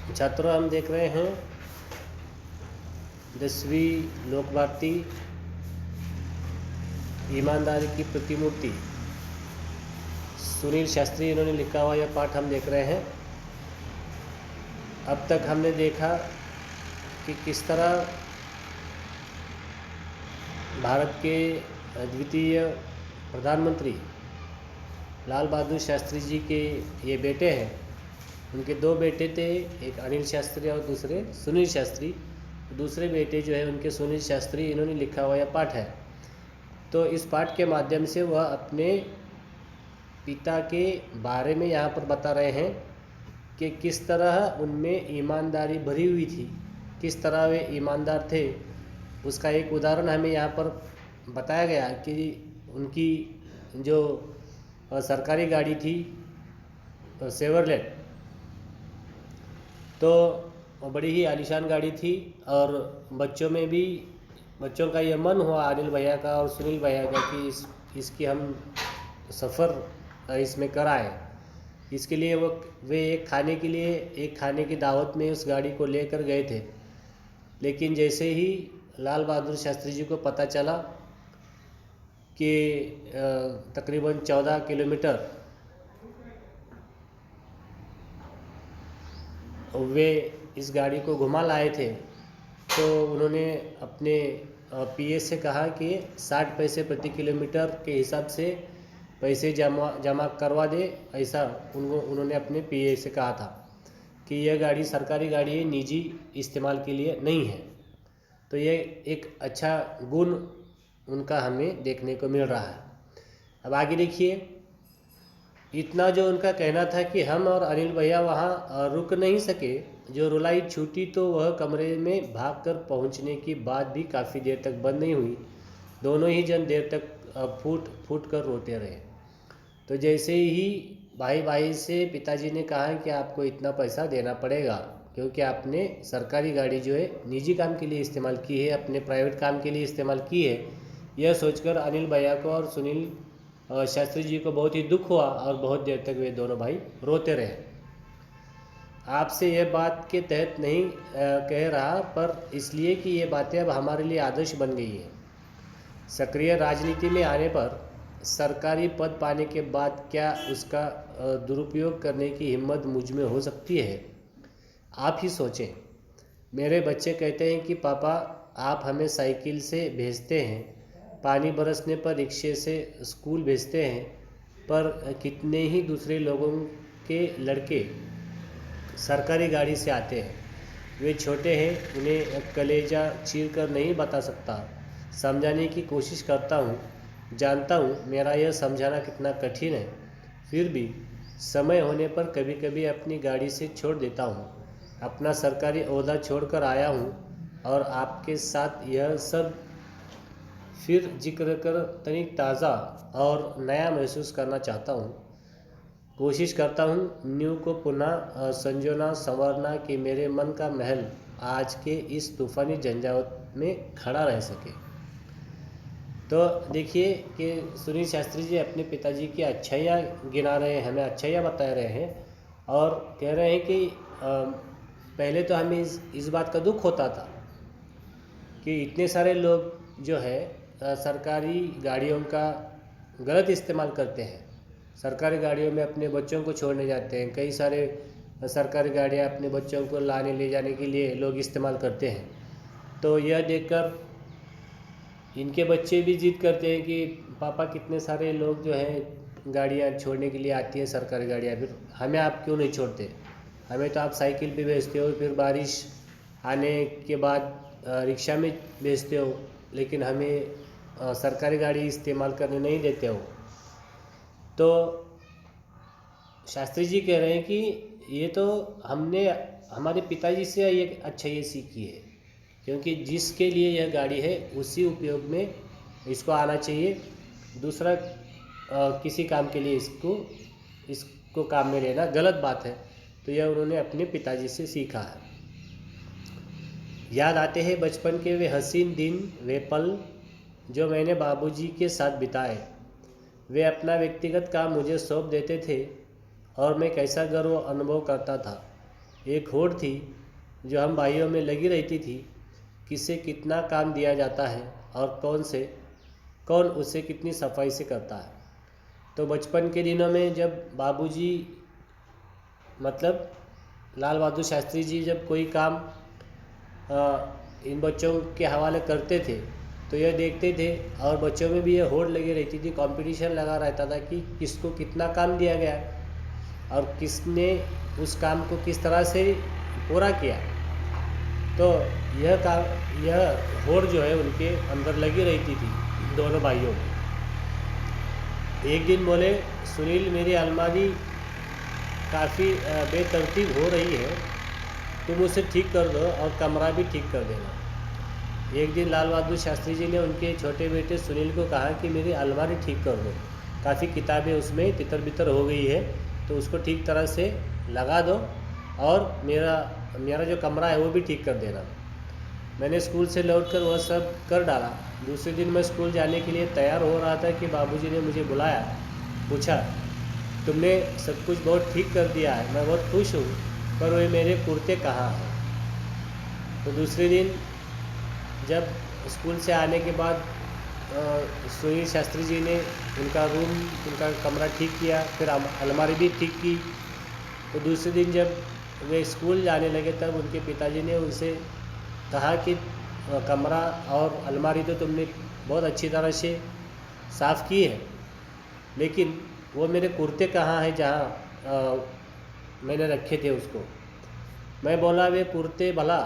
छात्रों, हम देख रहे हैं 10वीं लोक भारती ईमानदारी की प्रतिमूर्ति सुनील शास्त्री इन्होंने लिखा हुआ यह पाठ हम देख रहे हैं। अब तक हमने देखा कि किस तरह भारत के द्वितीय प्रधानमंत्री लाल बहादुर शास्त्री जी के ये बेटे हैं। उनके दो बेटे थे, एक अनिल शास्त्री और दूसरे सुनील शास्त्री। दूसरे बेटे जो है उनके सुनील शास्त्री, इन्होंने लिखा हुआ यह पाठ है। तो इस पाठ के माध्यम से वह अपने पिता के बारे में यहाँ पर बता रहे हैं कि किस तरह उनमें ईमानदारी भरी हुई थी, किस तरह वे ईमानदार थे। उसका एक उदाहरण हमें यहाँ पर बताया गया कि उनकी जो सरकारी गाड़ी थी सेवरलेट, तो बड़ी ही आलीशान गाड़ी थी और बच्चों का यह मन हुआ, अनिल भैया का और सुनील भैया का, कि इसकी हम सफ़र इसमें कराएं। इसके लिए वे एक खाने की दावत में उस गाड़ी को लेकर गए थे। लेकिन जैसे ही लाल बहादुर शास्त्री जी को पता चला कि तकरीबन 14 किलोमीटर वे इस गाड़ी को घुमा लाए थे, तो उन्होंने अपने पीए से कहा कि 60 पैसे प्रति किलोमीटर के हिसाब से पैसे जमा करवा दे। ऐसा उन्होंने अपने पीए से कहा था कि यह गाड़ी सरकारी गाड़ी है, निजी इस्तेमाल के लिए नहीं है। तो ये एक अच्छा गुण उनका हमें देखने को मिल रहा है। अब आगे देखिए, इतना जो उनका कहना था कि हम और अनिल भैया वहाँ रुक नहीं सके। जो रुलाई छूटी तो वह कमरे में भागकर पहुँचने की बात भी काफ़ी देर तक बंद नहीं हुई। दोनों ही जन देर तक फूट कर रोते रहे। तो जैसे ही भाई से पिताजी ने कहा कि आपको इतना पैसा देना पड़ेगा, क्योंकि आपने सरकारी गाड़ी जो है निजी काम के लिए इस्तेमाल की है, अपने प्राइवेट काम के लिए इस्तेमाल की है। यह सोचकर अनिल भैया को और सुनील शास्त्री जी को बहुत ही दुख हुआ और बहुत देर तक वे दोनों भाई रोते रहे। आपसे यह बात के तहत नहीं कह रहा, पर इसलिए कि ये बातें अब हमारे लिए आदर्श बन गई है। सक्रिय राजनीति में आने पर सरकारी पद पाने के बाद क्या उसका दुरुपयोग करने की हिम्मत मुझ में हो सकती है? आप ही सोचें। मेरे बच्चे कहते हैं कि पापा आप हमें साइकिल से भेजते हैं, पानी बरसने पर रिक्शे से स्कूल भेजते हैं, पर कितने ही दूसरे लोगों के लड़के सरकारी गाड़ी से आते हैं। वे छोटे हैं, उन्हें कलेजा चीर कर नहीं बता सकता। समझाने की कोशिश करता हूँ, जानता हूँ मेरा यह समझाना कितना कठिन है, फिर भी समय होने पर कभी कभी अपनी गाड़ी से छोड़ देता हूँ। अपना सरकारी ओहदा छोड़कर आया हूँ और आपके साथ यह सब फिर जिक्र कर तनिक ताज़ा और नया महसूस करना चाहता हूँ। कोशिश करता हूँ न्यू को पुनः संजोना संवारना कि मेरे मन का महल आज के इस तूफ़ानी झंझावत में खड़ा रह सके। तो देखिए कि सुनील शास्त्री जी अपने पिताजी की अच्छाइयाँ गिना रहे हैं, हमें अच्छाइयाँ बता रहे हैं और कह रहे हैं कि पहले तो हमें इस बात का दुख होता था कि इतने सारे लोग जो है सरकारी गाड़ियों का गलत इस्तेमाल करते हैं। सरकारी गाड़ियों में अपने बच्चों को छोड़ने जाते हैं। कई सारे सरकारी गाड़ियाँ अपने बच्चों को लाने ले जाने के लिए लोग इस्तेमाल करते हैं। तो यह देखकर इनके बच्चे भी जिद करते हैं कि पापा कितने सारे लोग जो हैं गाड़ियाँ छोड़ने के लिए आती हैं, सरकारी गाड़ियाँ, फिर हमें आप क्यों नहीं छोड़ते? हमें तो आप साइकिल पे भेजते हो, फिर बारिश आने के बाद रिक्शा में भेजते हो, लेकिन हमें सरकारी गाड़ी इस्तेमाल करने नहीं देते हो। तो शास्त्री जी कह रहे हैं कि ये तो हमने हमारे पिताजी से ये अच्छा ये सीखी है, क्योंकि जिसके लिए यह गाड़ी है उसी उपयोग में इसको आना चाहिए। दूसरा किसी काम के लिए इसको काम में लेना गलत बात है। तो यह उन्होंने अपने पिताजी से सीखा है। याद आते हैं बचपन के वे हसीन दिन, वे पल जो मैंने बाबूजी के साथ बिताए। वे अपना व्यक्तिगत काम मुझे सौंप देते थे और मैं कैसा गर्व अनुभव करता था। एक होड़ थी जो हम भाइयों में लगी रहती थी, किसे कितना काम दिया जाता है और कौन उसे कितनी सफाई से करता है। तो बचपन के दिनों में जब बाबूजी मतलब लाल बहादुर शास्त्री जी जब कोई काम इन बच्चों के हवाले करते थे तो यह देखते थे, और बच्चों में भी यह होड़ लगी रहती थी, कंपटीशन लगा रहता था कि किसको कितना काम दिया गया और किसने उस काम को किस तरह से पूरा किया। तो यह होड़ जो है उनके अंदर लगी रहती थी दोनों भाइयों में। एक दिन बोले, सुनील मेरी अलमारी काफ़ी बेतरतीब हो रही है, तुम उसे ठीक कर दो और कमरा भी ठीक कर देना। एक दिन लाल बहादुर शास्त्री जी ने उनके छोटे बेटे सुनील को कहा कि मेरी अलमारी ठीक कर दो, काफ़ी किताबें उसमें तितर बितर हो गई है, तो उसको ठीक तरह से लगा दो और मेरा जो कमरा है वो भी ठीक कर देना। मैंने स्कूल से लौटकर वह सब कर डाला। दूसरे दिन मैं स्कूल जाने के लिए तैयार हो रहा था कि बाबूजी ने मुझे बुलाया, पूछा तुमने सब कुछ बहुत ठीक कर दिया है, मैं बहुत खुश हूँ, पर वे मेरे कुर्ते कहाँ हैं। तो दूसरे दिन जब स्कूल से आने के बाद सुनील शास्त्री जी ने उनका कमरा ठीक किया, फिर अलमारी भी ठीक की। तो दूसरे दिन जब वे स्कूल जाने लगे तब उनके पिताजी ने उनसे कहा कि कमरा और अलमारी तो तुमने बहुत अच्छी तरह से साफ़ की है, लेकिन वो मेरे कुर्ते कहाँ हैं जहाँ मैंने रखे थे उसको। मैं बोला वे कुर्ते भला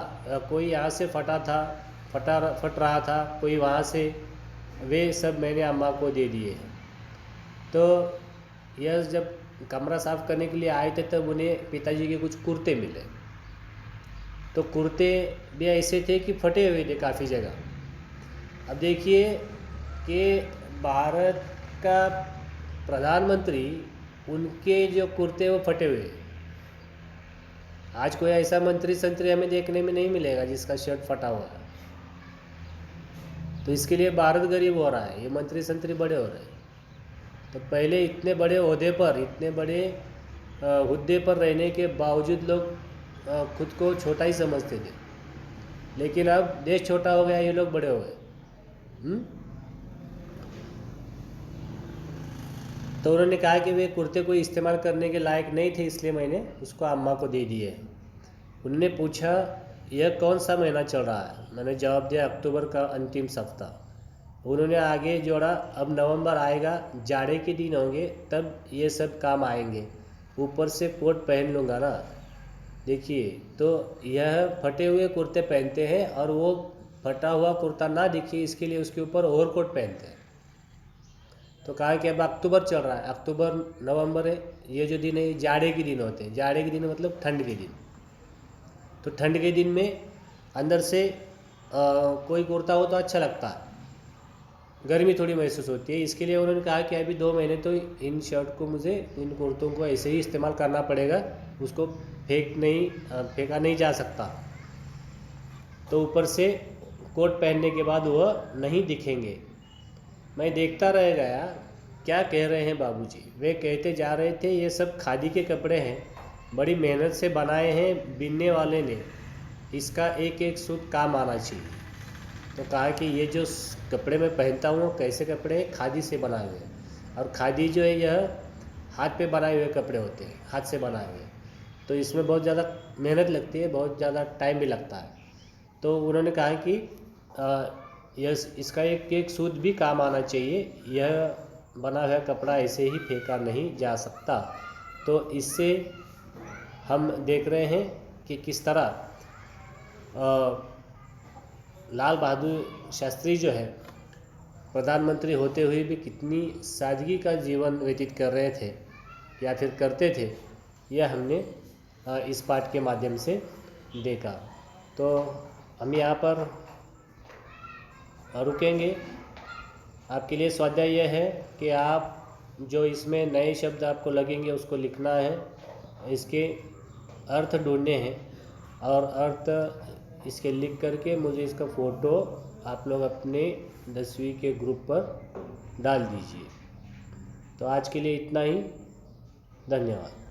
कोई यहाँ से फट रहा था, कोई वहाँ से, वे सब मैंने अम्मा को दे दिए हैं। तो यह जब कमरा साफ़ करने के लिए आए थे तब उन्हें पिताजी के कुछ कुर्ते मिले। तो कुर्ते भी ऐसे थे कि फटे हुए थे काफ़ी जगह। अब देखिए कि भारत का प्रधानमंत्री, उनके जो कुर्ते वो फटे हुए। आज कोई ऐसा मंत्री संतरी हमें देखने में नहीं मिलेगा जिसका शर्ट फटा हुआ है। तो इसके लिए भारत गरीब हो रहा है, ये मंत्री संतरी बड़े हो रहे हैं। तो पहले इतने बड़े ओहदे पर, इतने बड़े हुद्दे पर रहने के बावजूद लोग खुद को छोटा ही समझते थे, लेकिन अब देश छोटा हो गया, ये लोग बड़े हो गए। तो उन्होंने कहा कि वे कुर्ते को इस्तेमाल करने के लायक नहीं थे, इसलिए मैंने उसको अम्मा को दे दिए। उन्होंने पूछा यह कौन सा महीना चल रहा है। मैंने जवाब दिया अक्टूबर का अंतिम सप्ताह। उन्होंने आगे जोड़ा अब नवंबर आएगा, जाड़े के दिन होंगे, तब ये सब काम आएंगे, ऊपर से कोट पहन लूँगा ना। देखिए, तो यह फटे हुए कुर्ते पहनते हैं और वो फटा हुआ कुर्ता ना दिखे इसके लिए उसके ऊपर ओवर कोट पहनते हैं। तो कहा कि अब अक्टूबर चल रहा है, अक्टूबर नवंबर है, ये जो दिन है जाड़े के दिन होते हैं। जाड़े के दिन मतलब ठंड के दिन। तो ठंड के दिन में अंदर से कोई कुर्ता हो तो अच्छा लगता है, गर्मी थोड़ी महसूस होती है। इसके लिए उन्होंने कहा कि अभी 2 महीने तो इन शर्ट को मुझे, इन कुर्तों को ऐसे ही इस्तेमाल करना पड़ेगा, उसको फेंका नहीं जा सकता। तो ऊपर से कोट पहनने के बाद वह नहीं दिखेंगे। मैं देखता रह गया क्या कह रहे हैं बाबूजी। वे कहते जा रहे थे ये सब खादी के कपड़े हैं, बड़ी मेहनत से बनाए हैं बिनने वाले ने, इसका एक एक सूत काम आना चाहिए। तो कहा कि ये जो कपड़े मैं पहनता हूँ कैसे कपड़े हैं, खादी से बनाए हुए हैं, और खादी जो है यह हाथ पे बनाए हुए कपड़े होते हैं, हाथ से बनाए हुए। तो इसमें बहुत ज़्यादा मेहनत लगती है, बहुत ज़्यादा टाइम भी लगता है। तो उन्होंने कहा कि इसका एक एक सूत भी काम आना चाहिए, यह बना हुआ कपड़ा ऐसे ही फेंका नहीं जा सकता। तो इससे हम देख रहे हैं कि किस तरह लाल बहादुर शास्त्री जो है प्रधानमंत्री होते हुए भी कितनी सादगी का जीवन व्यतीत कर रहे थे या फिर करते थे, यह हमने इस पाठ के माध्यम से देखा। तो हम यहाँ पर रुकेंगे। आपके लिए स्वाध्याय यह है कि आप जो इसमें नए शब्द आपको लगेंगे उसको लिखना है, इसके अर्थ ढूंढने हैं, और अर्थ इसके लिख करके मुझे इसका फ़ोटो आप लोग अपने 10वीं के ग्रुप पर डाल दीजिए। तो आज के लिए इतना ही, धन्यवाद।